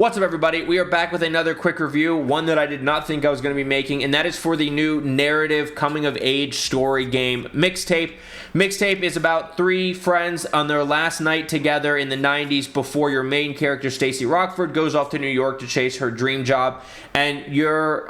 What's up, everybody? We are back with another quick review, one that I did not think I was going to be making, and that is for the new narrative coming-of-age story game, Mixtape. Mixtape is about three friends on their last night together in the 90s before your main character, Stacey Rockford, goes off to New York to chase her dream job, and your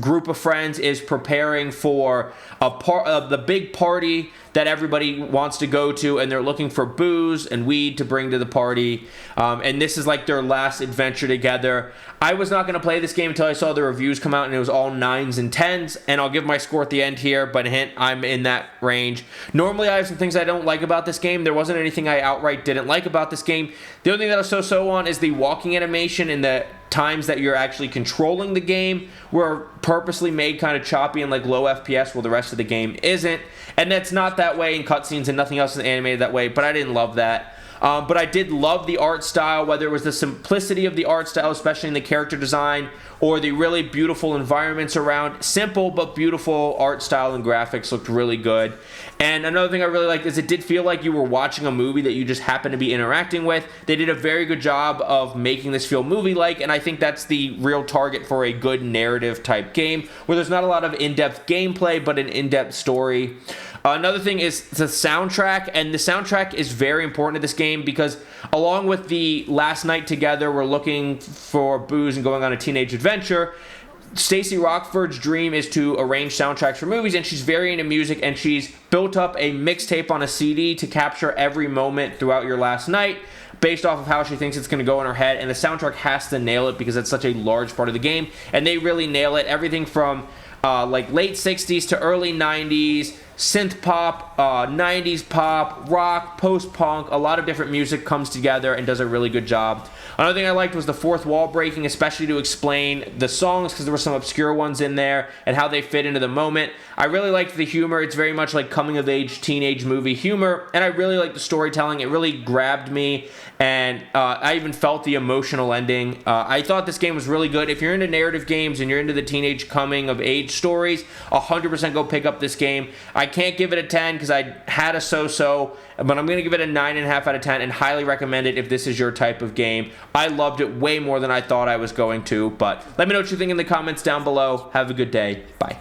group of friends is preparing for the big party that everybody wants to go to, and they're looking for booze and weed to bring to the party, and this is like their last adventure together. I was not going to play this game until I saw the reviews come out, and it was all 9s and 10s, and I'll give my score at the end here, but hint, I'm in that range. Normally, I have some things I don't like about this game. There wasn't anything I outright didn't like about this game. The only thing that I was so on is the walking animation and the times that you're actually controlling the game were purposely made kind of choppy and like low FPS while the rest of the game isn't. And that's not that way in cutscenes, and nothing else is animated that way, but I didn't love that. But I did love the art style, whether it was the simplicity of the art style, especially in the character design, or the really beautiful environments around. Simple but beautiful art style and graphics looked really good. And another thing I really liked is it did feel like you were watching a movie that you just happened to be interacting with. They did a very good job of making this feel movie-like, and I think that's the real target for a good narrative type game, where there's not a lot of in-depth gameplay, but an in-depth story. Another thing is the soundtrack, and the soundtrack is very important to this game because along with the last night together, we're looking for booze and going on a teenage adventure, Stacey Rockford's dream is to arrange soundtracks for movies, and she's very into music, and she's built up a mixtape on a CD to capture every moment throughout your last night based off of how she thinks it's going to go in her head, and the soundtrack has to nail it because it's such a large part of the game, and they really nail it. Everything from like late 60s to early 90s, synth pop, 90s pop, rock, post-punk, a lot of different music comes together and does a really good job. Another thing I liked was the fourth wall breaking, especially to explain the songs, because there were some obscure ones in there and how they fit into the moment. I really liked the humor. It's very much like coming-of-age teenage movie humor, and I really liked the storytelling. It really grabbed me, and I even felt the emotional ending. I thought this game was really good. If you're into narrative games and you're into the teenage coming-of-age stories, 100% go pick up this game. I can't give it a 10 because I had a so-so, but I'm going to give it a 9.5 out of 10 and highly recommend it if this is your type of game. I loved it way more than I thought I was going to, but let me know what you think in the comments down below. Have a good day. Bye.